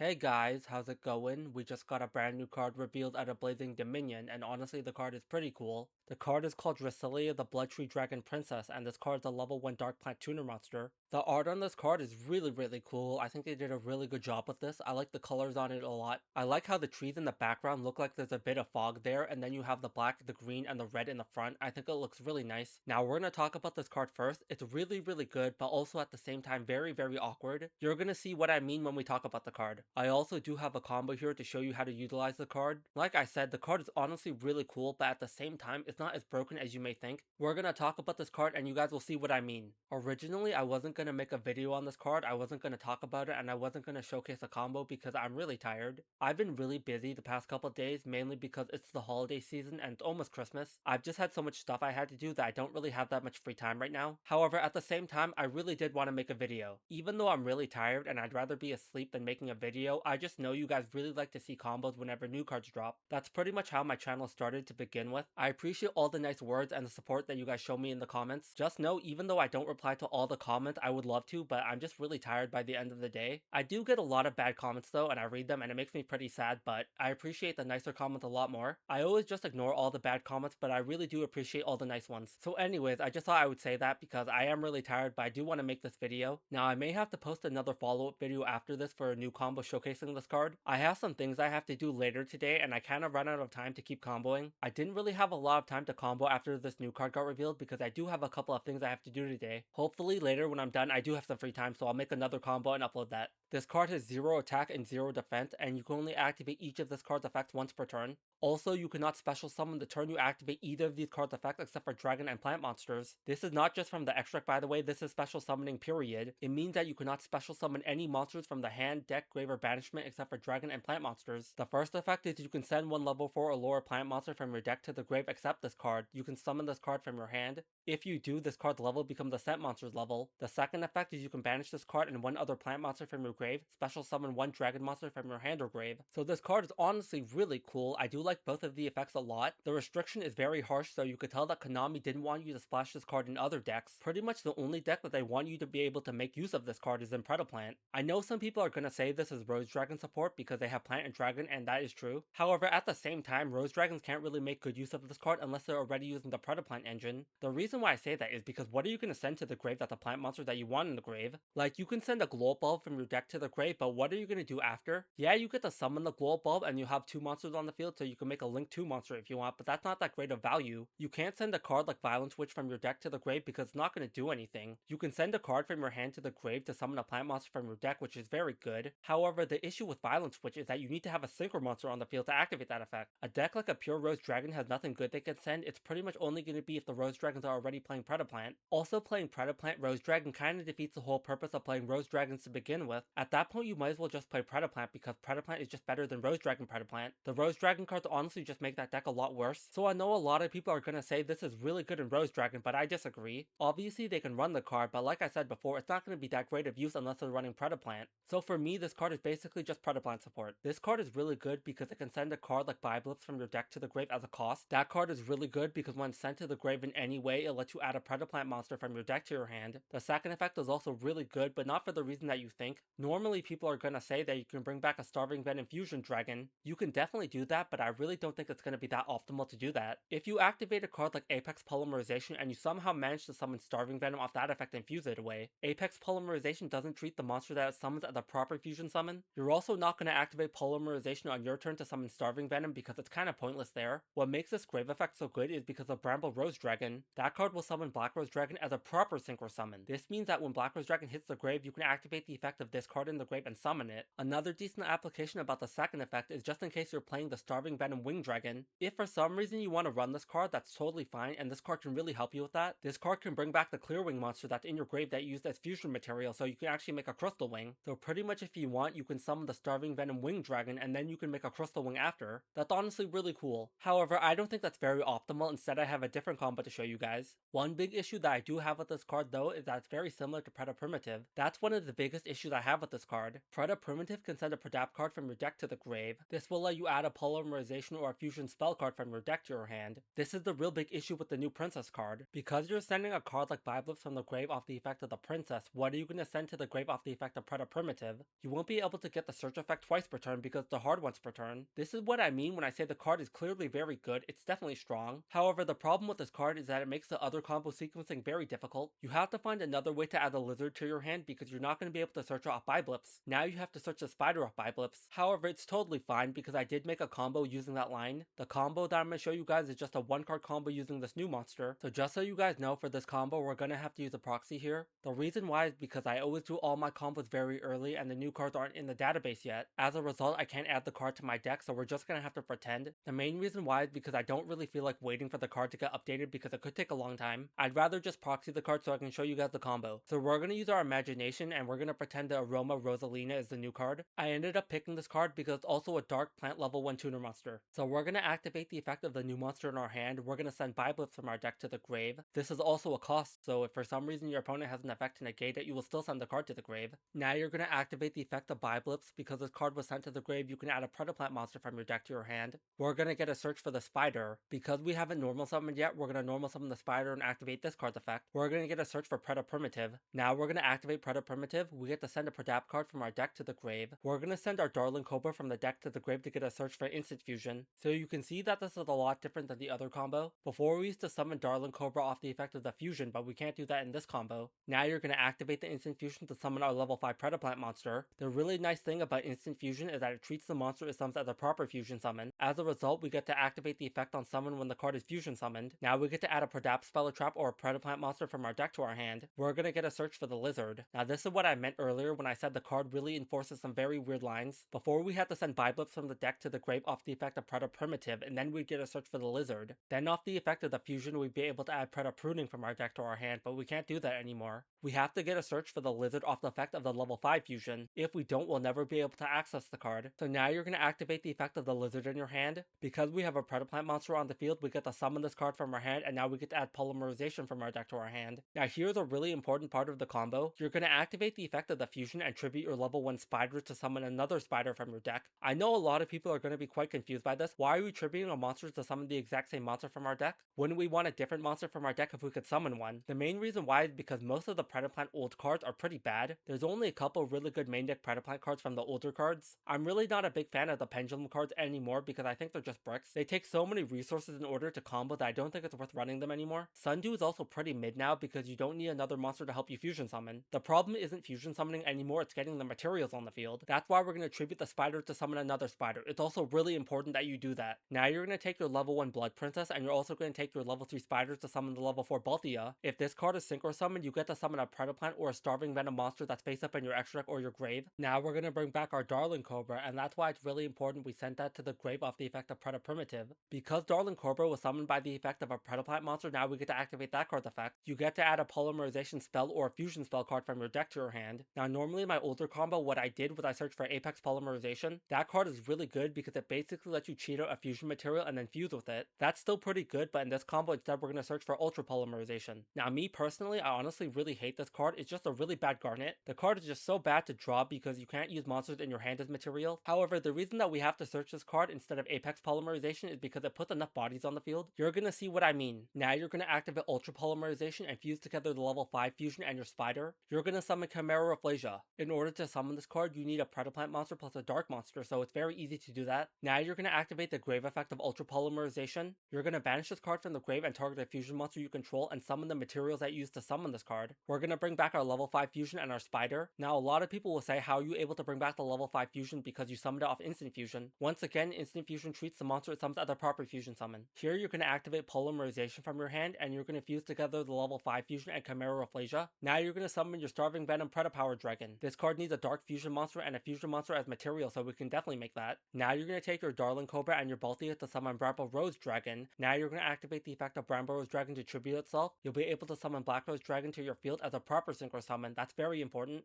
Hey guys, how's it going? We just got a brand new card revealed at a Blazing Dominion, and honestly the card is pretty cool. The card is called Draselea the Blood Tree Dragon Princess, and this card is a level 1 Dark Plant Tuner monster. The art on this card is really cool. I think they did a really good job with this. I like the colors on it a lot. I like how the trees in the background look like there's a bit of fog there, and then you have the black, the green, and the red in the front. I think it looks really nice. Now we're gonna talk about this card first. It's really good, but also at the same time very awkward. You're gonna see what I mean when we talk about the card. I also do have a combo here to show you how to utilize the card. Like I said, the card is honestly really cool, but at the same time, it's not as broken as you may think. We're gonna talk about this card and you guys will see what I mean. Originally, I wasn't gonna make a video on this card, I wasn't gonna talk about it, and I wasn't gonna showcase a combo because I'm really tired. I've been really busy the past couple days, mainly because it's the holiday season and it's almost Christmas. I've just had so much stuff I had to do that I don't really have that much free time right now. However, at the same time, I really did want to make a video. Even though I'm really tired and I'd rather be asleep than making a video, I just know you guys really like to see combos whenever new cards drop. That's pretty much how my channel started to begin with. I appreciate all the nice words and the support that you guys show me in the comments. Just know, even though I don't reply to all the comments, I would love to, but I'm just really tired by the end of the day. I do get a lot of bad comments though, and I read them and it makes me pretty sad, but I appreciate the nicer comments a lot more. I always just ignore all the bad comments, but I really do appreciate all the nice ones. So anyways, I just thought I would say that because I am really tired, but I do want to make this video. Now I may have to post another follow-up video after this for a new combo showcasing this card. I have some things I have to do later today and I kind of ran out of time to keep comboing. I didn't really have a lot of time to combo after this new card got revealed because I do have a couple of things I have to do today. Hopefully later when I'm done I do have some free time, so I'll make another combo and upload that. This card has 0 attack and 0 defense, and you can only activate each of this card's effects once per turn. Also, you cannot special summon the turn you activate either of these cards' effects except for dragon and plant monsters. This is not just from the extract, by the way, this is special summoning period. It means that you cannot special summon any monsters from the hand, deck, grave, or banishment except for dragon and plant monsters. The first effect is you can send one level 4 or lower plant monster from your deck to the grave except this card. You can summon this card from your hand. If you do, this card's level becomes the scent monster's level. The second effect is you can banish this card and one other plant monster from your grave, special summon one dragon monster from your hand or grave. So this card is honestly really cool. I do like both of the effects a lot. The restriction is very harsh, so you could tell that Konami didn't want you to splash this card in other decks. Pretty much the only deck that they want you to be able to make use of this card is in Predaplant. I know some people are gonna say this is Rose Dragon support because they have Plant and Dragon, and that is true. However, at the same time, Rose Dragons can't really make good use of this card unless they're already using the Predaplant engine. The reason why I say that is because what are you gonna send to the grave that's a plant monster that you want in the grave? Like, you can send a glow bulb from your deck to the grave, but what are you gonna do after? Yeah, you get to summon the glow bulb and you have 2 monsters on the field, so you can make a Link 2 monster if you want, but that's not that great of value. You can't send a card like Violence Witch from your deck to the grave because it's not gonna do anything. You can send a card from your hand to the grave to summon a plant monster from your deck, which is very good. However, the issue with Violence Witch is that you need to have a synchro monster on the field to activate that effect. A deck like a pure Rose Dragon has nothing good they can send. It's pretty much only going to be if the Rose Dragons are already playing Predaplant. Also, playing Predaplant Rose Dragon kind of defeats the whole purpose of playing Rose Dragons to begin with. At that point, you might as well just play Predaplant because Predaplant is just better than Rose Dragon Predaplant. The Rose Dragon cards honestly just make that deck a lot worse. So I know a lot of people are going to say this is really good in Rose Dragon, but I disagree. Obviously, they can run the card, but like I said before, it's not going to be that great of use unless they're running Predaplant. So for me, this card is basically just Predaplant support. This card is really good because it can send a card like Biblips from your deck to the grave as a cost. That card is really good because when sent to the grave in any way, it lets you add a Predaplant monster from your deck to your hand. The second effect is also really good, but not for the reason that you think. Normally, people are gonna say that you can bring back a Starving Venom Fusion Dragon. You can definitely do that, but I really don't think it's gonna be that optimal to do that. If you activate a card like Apex Polymerization and you somehow manage to summon Starving Venom off that effect and fuse it away, Apex Polymerization doesn't treat the monster that it summons as a proper fusion summon. You're also not going to activate Polymerization on your turn to summon Starving Venom because it's kind of pointless there. What makes this grave effect so good is because of Bramble Rose Dragon. That card will summon Black Rose Dragon as a proper synchro summon. This means that when Black Rose Dragon hits the grave, you can activate the effect of this card in the grave and summon it. Another decent application about the second effect is just in case you're playing the Starving Venom Wing Dragon. If for some reason you want to run this card, that's totally fine, and this card can really help you with that. This card can bring back the Clear Wing monster that's in your grave that you used as fusion material, so you can actually make a Crystal Wing. So pretty much if you want, you can summon the Starving Venom Wing Dragon and then you can make a Crystal Wing after. That's honestly really cool. However, I don't think that's very optimal. Instead, I have a different combo to show you guys. One big issue that I do have with this card though is that it's very similar to Preda Primitive. That's one of the biggest issues I have with this card. Preda Primitive can send a Predap card from your deck to the grave. This will let you add a Polymerization or a Fusion spell card from your deck to your hand. This is the real big issue with the new Princess card. Because you're sending a card like Biblips from the grave off the effect of the Princess, what are you going to send to the grave off the effect of Preda Primitive? You won't be able to get the search effect twice per turn because the hard once per turn. This is what I mean when I say the card is clearly very good. It's definitely strong. However, the problem with this card is that it makes the other combo sequencing very difficult. You have to find another way to add a lizard to your hand because you're not going to be able to search off Biblips. Now you have to search a spider off Biblips. However, it's totally fine because I did make a combo using that line. The combo that I'm going to show you guys is just a 1-card combo using this new monster. So just so you guys know, for this combo, we're going to have to use a proxy here. The reason why is because I always do all my combos very early and the new cards aren't in the database yet. As a result, I can't add the card to my deck, so we're just going to have to pretend. The main reason why is because I don't really feel like waiting for the card to get updated because it could take a long time. I'd rather just proxy the card so I can show you guys the combo. So we're going to use our imagination and we're going to pretend the Aroma Rosalina is the new card. I ended up picking this card because it's also a Dark Plant level 1 tuner monster. So we're going to activate the effect of the new monster in our hand. We're going to send Biblips from our deck to the grave. This is also a cost, so if for some reason your opponent has an effect to negate it, you will still send the card to the grave. Now you're going to activate the effect of Biblips. Because this card was sent to the grave, you can add a Predaplant monster from your deck to your hand. We're going to get a search for the spider. Because we haven't normal summoned yet, we're going to normal summon the spider and activate this card's effect. We're going to get a search for Preda Primitive. Now we're going to activate Preda Primitive. We get to send a Predap card from our deck to the grave. We're going to send our Darling Cobra from the deck to the grave to get a search for Instant Fusion. So you can see that this is a lot different than the other combo. Before we used to summon Darling Cobra off the effect of the fusion, but we can't do that in this combo. Now you're going to activate the Instant Fusion to summon our level 5 Predaplant monster. The really nice thing about Instant Fusion is that it treats the monster it summons as a proper fusion summon. As a result, we get to activate the effect on summon when the card is fusion summoned. Now we get to add a Predap spell, a trap, or a Predaplant monster from our deck to our hand. We're going to get a search for the lizard. Now this is what I meant earlier when I said the card really enforces some very weird lines. Before we had to send Biblips from the deck to the grave off the effect of Preda Primitive, and then we'd get a search for the lizard. Then off the effect of the fusion, we'd be able to add Preda Pruning from our deck to our hand, but we can't do that anymore. We have to get a search for the lizard off the effect of the level 5 fusion. If we don't, we'll never be able to access the card. So now you're going to activate the effect of the lizard in your hand. Because we have a Predaplant monster on the field, we get to summon this card from our hand, and now we get to add Polymerization from our deck to our hand. Now here's a really important part of the combo. You're going to activate the effect of the fusion and tribute your level 1 spider to summon another spider from your deck. I know a lot of people are going to be quite confused by this. Why are we tributing a monster to summon the exact same monster from our deck? Wouldn't we want a different monster from our deck if we could summon one? The main reason why is because most of the Predaplant old cards are pretty bad. There's only a couple really good main deck Predaplant cards from the older cards. I'm really not a big fan of the Pendulum cards anymore because I think they're just bricks. They take so many resources in order to combo that I don't think it's worth running them anymore. Sundew is also pretty mid now because you don't need another monster to help you fusion summon. The problem isn't fusion summoning anymore, it's getting the materials on the field. That's why we're going to tribute the spider to summon another spider. It's also really important that you do that. Now you're going to take your level 1 Blood Princess and you're also going to take your level 3 spiders to summon the level 4 Balthia. If this card is synchro summoned, you get to summon a Predaplant or a Starving Venom monster that's face up in your extra deck or your grave. Now we're going to bring back our Darling Cobra, and that's why it's really important we sent that to the grave off the effect of Preda Primitive. Because Darling Cobra was summoned by the effect of a Predaplant monster, now we get to activate that card's effect. You get to add a Polymerization spell or a fusion spell card from your deck to your hand. Now normally in my older combo, what I did was I searched for Apex Polymerization. That card is really good because it basically lets you cheat out a fusion material and then fuse with it. That's still pretty good, but in this combo instead we're going to search for Ultra Polymerization. Now me personally, I honestly really hate this card. It's just a really bad Garnet. The card is just so bad to draw because you can't use monsters in your hand as material. However, the reason that we have to search this card instead of Apex Polymerization is because it puts enough bodies on the field. You're going to see what I mean. Now you're going to activate Ultra Polymerization and fuse together the level 5 fusion and your spider. You're going to summon Chimera Rafflesia. In order to summon this card, you need a Predaplant monster plus a Dark monster, so it's very easy to do that. Now you're going to activate the grave effect of Ultra Polymerization. You're going to banish this card from the grave and target a fusion monster you control and summon the materials that you use to summon this card. We're going to bring back our level 5 fusion and our spider. Now a lot of people will say, how are you able to bring back the level 5 fusion because you summoned it off Instant Fusion? Once again, Instant Fusion treats the monster it summons as a proper fusion summon. Here you're going to activate Polymerization from your hand and you're going to fuse together the level 5 fusion and Chimera Rafflesia. Now you're going to summon your Starving Venom Predapower Dragon. This card needs a Dark Fusion monster and a fusion monster as material, so we can definitely make that. Now you're going to take your Darling Cobra and your Balthia to summon Bramble Rose Dragon. Now you're going to activate the effect of Bramble Rose Dragon to tribute itself. You'll be able to summon Black Rose Dragon to your field as a proper synchro summon. That's very important.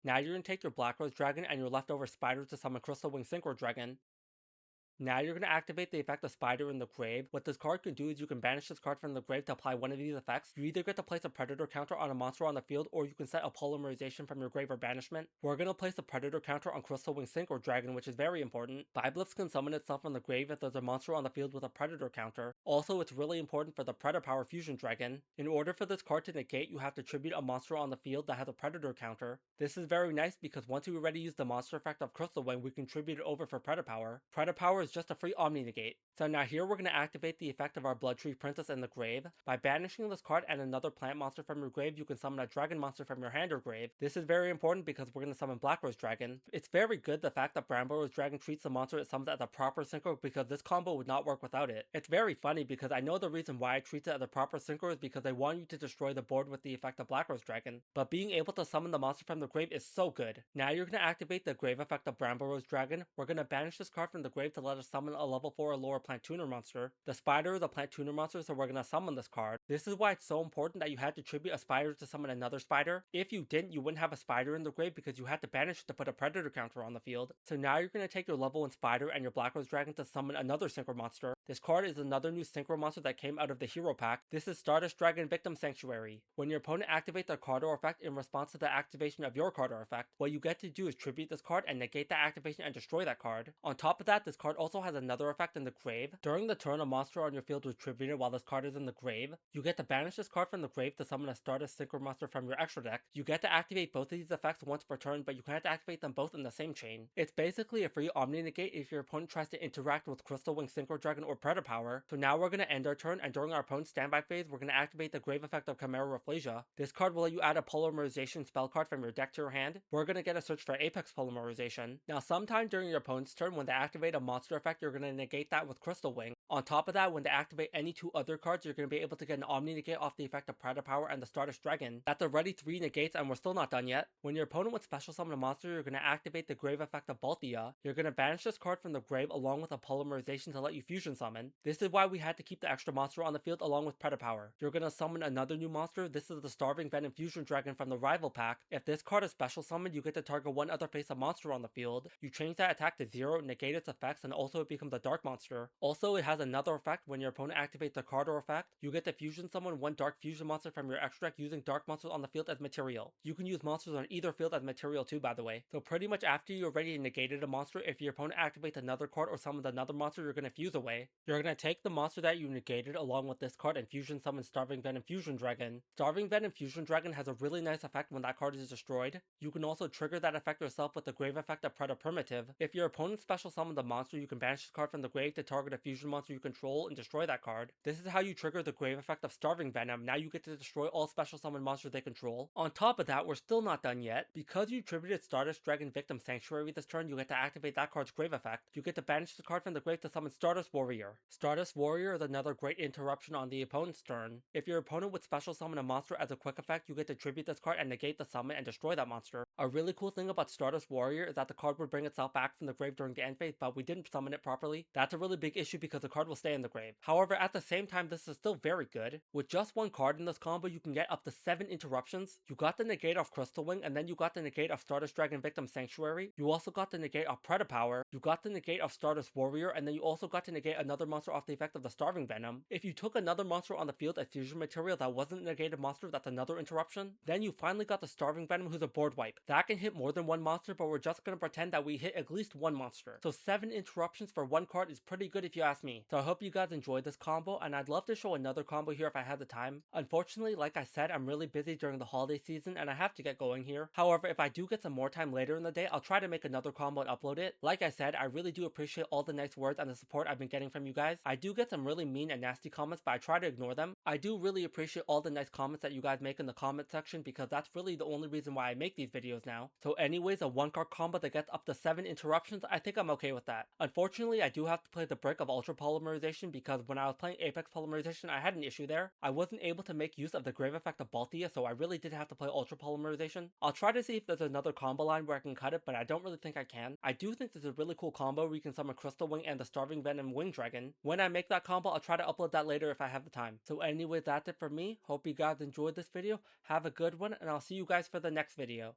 Now you're going to take your Black Rose Dragon and your leftover spider to summon Crystal Wing Synchro Dragon. Now you're going to activate the effect of Spider in the grave. What this card can do is you can banish this card from the grave to apply one of these effects. You either get to place a Predator counter on a monster on the field, or you can set a polymerization from your grave or banishment. We're going to place a Predator counter on Crystal Wing Sync or Dragon, which is very important. Biblips can summon itself from the grave if there's a monster on the field with a Predator counter. Also, it's really important for the Predapower Fusion Dragon. In order for this card to negate, you have to tribute a monster on the field that has a Predator counter. This is very nice because once we already use the monster effect of Crystal Wing, we can tribute it over for Predapower. Predapower is just a free Omni Negate. So now here we're going to activate the effect of our Blood Tree Princess in the grave. By banishing this card and another plant monster from your grave, you can summon a dragon monster from your hand or grave. This is very important because we're going to summon Black Rose Dragon. It's very good the fact that Bramble Rose Dragon treats the monster it summons as a proper synchro because this combo would not work without it. It's very funny because I know the reason why I treat it as a proper synchro is because I want you to destroy the board with the effect of Black Rose Dragon. But being able to summon the monster from the grave is so good. Now you're going to activate the grave effect of Bramble Rose Dragon. We're going to banish this card from the grave to let us summon a level 4 or lower plant tuner monster. The spider is a plant tuner monster, so we're going to summon this card. This is why it's so important that you had to tribute a spider to summon another spider. If you didn't, you wouldn't have a spider in the grave because you had to banish it to put a predator counter on the field. So now you're going to take your level 1 spider and your Black Rose Dragon to summon another synchro monster. This card is another new synchro monster that came out of the hero pack. This is Stardust Dragon Victim Sanctuary. When your opponent activates their card or effect in response to the activation of your card or effect, what you get to do is tribute this card and negate that activation and destroy that card. On top of that, this card also has another effect in the grave. During the turn a monster on your field was tributed while this card is in the grave, you get to banish this card from the grave to summon a Stardust Synchro monster from your extra deck. You get to activate both of these effects once per turn, but you can't activate them both in the same chain. It's basically a free Omni Negate if your opponent tries to interact with Crystal Wing Synchro Dragon or Predapower. So now we're going to end our turn, and during our opponent's standby phase, we're going to activate the grave effect of Chimera Rafflesia. This card will let you add a polymerization spell card from your deck to your hand. We're going to get a search for Apex Polymerization. Now sometime during your opponent's turn, when they activate a monster effect, you're going to negate that with Crystal Wing. On top of that, when they activate any 2 other cards, you're going to be able to get an Omni Negate off the effect of Predapower and the Stardust Dragon. That's already 3 negates, and we're still not done yet. When your opponent would special summon a monster, you're going to activate the grave effect of Balthia. You're going to banish this card from the grave along with a polymerization to let you fusion summon. This is why we had to keep the extra monster on the field along with Predapower. You're going to summon another new monster. This is the Starving Venom Fusion Dragon from the rival pack. If this card is special summoned, you get to target one other face-up monster on the field. You change that attack to 0, negate its effects, and also it becomes a dark monster. Also, it has another effect. When your opponent activates a card or effect, you get to fusion summon one dark fusion monster from your extra deck using dark monsters on the field as material. You can use monsters on either field as material too, by the way. So pretty much after you already negated a monster, if your opponent activates another card or summons another monster, you're going to fuse away. You're going to take the monster that you negated along with this card and fusion summon Starving Venom Fusion Dragon. Starving Venom Fusion Dragon has a really nice effect when that card is destroyed. You can also trigger that effect yourself with the grave effect of Predator Primitive. If your opponent special summons a monster, you can banish this card from the grave to target a fusion monster you control and destroy that card. This is how you trigger the grave effect of Starving Venom. Now you get to destroy all special summon monsters they control. On top of that, we're still not done yet. Because you tributed Stardust Dragon Victim Sanctuary this turn, you get to activate that card's grave effect. You get to banish the card from the grave to summon Stardust Warrior. Stardust Warrior is another great interruption on the opponent's turn. If your opponent would special summon a monster as a quick effect, you get to tribute this card and negate the summon and destroy that monster. A really cool thing about Stardust Warrior is that the card would bring itself back from the grave during the end phase, but we didn't summon it properly. That's a really big issue because the card will stay in the grave. However, at the same time, this is still very good. With just one card in this combo, you can get up to 7 interruptions. You got the negate of Crystal Wing, and then you got the negate of Stardust Dragon Victim Sanctuary. You also got the negate of Predapower. You got the negate of Stardust Warrior, and then you also got to negate another monster off the effect of the Starving Venom. If you took another monster on the field as fusion material that wasn't a negated monster, that's another interruption. Then you finally got the Starving Venom, who's a board wipe. That can hit more than one monster, but we're just gonna pretend that we hit at least one monster. So 7 interruptions for one card is pretty good if you ask me. So I hope you guys enjoyed this combo, and I'd love to show another combo here if I had the time. Unfortunately, like I said, I'm really busy during the holiday season and I have to get going here. However, if I do get some more time later in the day, I'll try to make another combo and upload it. Like I said, I really do appreciate all the nice words and the support I've been getting from you guys. I do get some really mean and nasty comments, but I try to ignore them. I do really appreciate all the nice comments that you guys make in the comment section because that's really the only reason why I make these videos now. So anyways, a 1-card combo that gets up to 7 interruptions, I think I'm okay with that. Unfortunately, I do have to play the brick of Ultra Polymerization because when I was playing Apex Polymerization, I had an issue there. I wasn't able to make use of the grave effect of Balthia, so I really did have to play Ultra Polymerization. I'll try to see if there's another combo line where I can cut it, but I don't really think I can. I do think there's a really cool combo where you can summon Crystal Wing and the Starving Venom Wing Dragon. When I make that combo, I'll try to upload that later if I have the time. So anyways, that's it for me. Hope you guys enjoyed this video. Have a good one, and I'll see you guys for the next video.